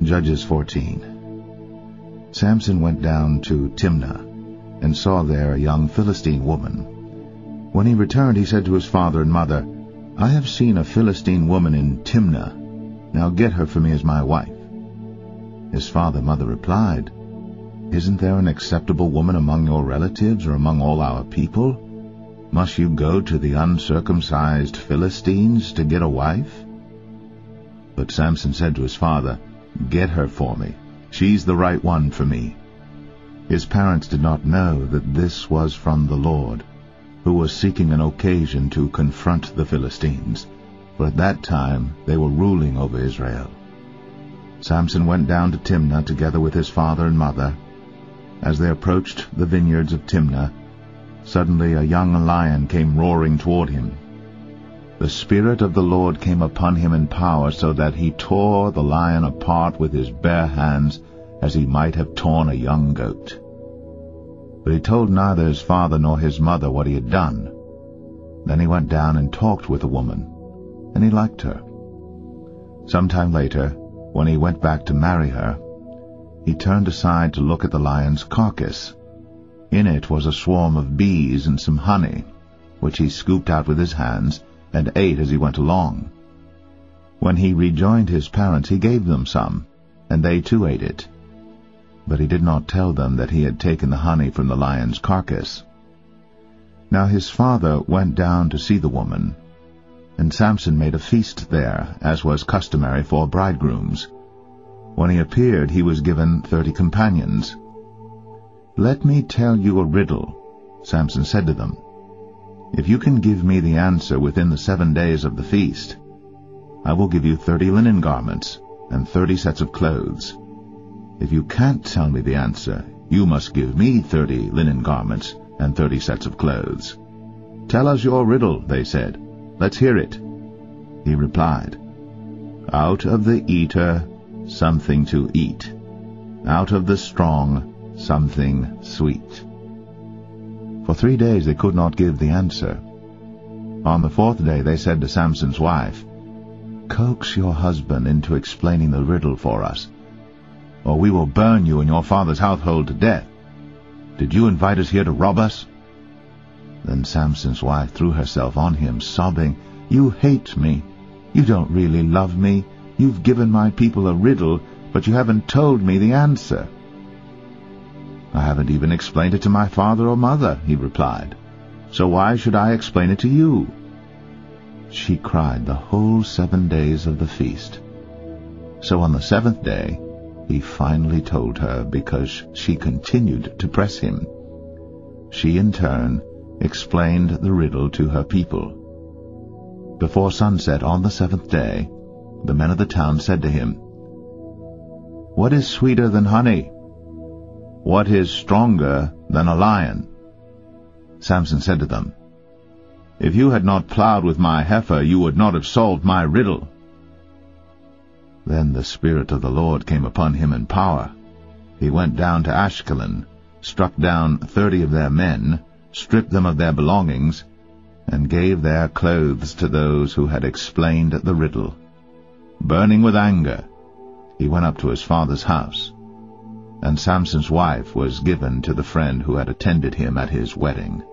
Judges 14. Samson went down to Timnah, and saw there a young Philistine woman. When he returned, he said to his father and mother, "I have seen a Philistine woman in Timnah. Now get her for me as my wife." His father and mother replied, "Isn't there an acceptable woman among your relatives or among all our people? Must you go to the uncircumcised Philistines to get a wife?" But Samson said to his father, "Get her for me. She's the right one for me." His parents did not know that this was from the Lord, who was seeking an occasion to confront the Philistines, for at that time they were ruling over Israel. Samson went down to Timnah together with his father and mother. As they approached the vineyards of Timnah, suddenly a young lion came roaring toward him. The Spirit of the Lord came upon him in power, so that he tore the lion apart with his bare hands, as he might have torn a young goat. But he told neither his father nor his mother what he had done. Then he went down and talked with the woman, and he liked her. Some time later, when he went back to marry her, he turned aside to look at the lion's carcass. In it was a swarm of bees and some honey, which he scooped out with his hands and ate as he went along. When he rejoined his parents, he gave them some, and they too ate it. But he did not tell them that he had taken the honey from the lion's carcass. Now his father went down to see the woman, and Samson made a feast there, as was customary for bridegrooms. When he appeared, he was given 30 companions. "Let me tell you a riddle," Samson said to them. "If you can give me the answer within the 7 days of the feast, I will give you 30 linen garments and 30 sets of clothes. If you can't tell me the answer, you must give me 30 linen garments and 30 sets of clothes." "Tell us your riddle," they said. "Let's hear it." He replied, "Out of the eater, something to eat. Out of the strong, something sweet." For 3 days they could not give the answer. On the 4th day they said to Samson's wife, "Coax your husband into explaining the riddle for us, or we will burn you and your father's household to death. Did you invite us here to rob us?" Then Samson's wife threw herself on him, sobbing, "You hate me. You don't really love me. You've given my people a riddle, but you haven't told me the answer." "I haven't even explained it to my father or mother," he replied. "So why should I explain it to you?" She cried the whole 7 days of the feast. So on the 7th day, he finally told her, because she continued to press him. She, in turn, explained the riddle to her people. Before sunset on the 7th day, the men of the town said to him, "What is sweeter than honey? What is stronger than a lion?" Samson said to them, "If you had not plowed with my heifer, you would not have solved my riddle." Then the Spirit of the Lord came upon him in power. He went down to Ashkelon, struck down 30 of their men, stripped them of their belongings, and gave their clothes to those who had explained the riddle. Burning with anger, he went up to his father's house, and Samson's wife was given to the friend who had attended him at his wedding.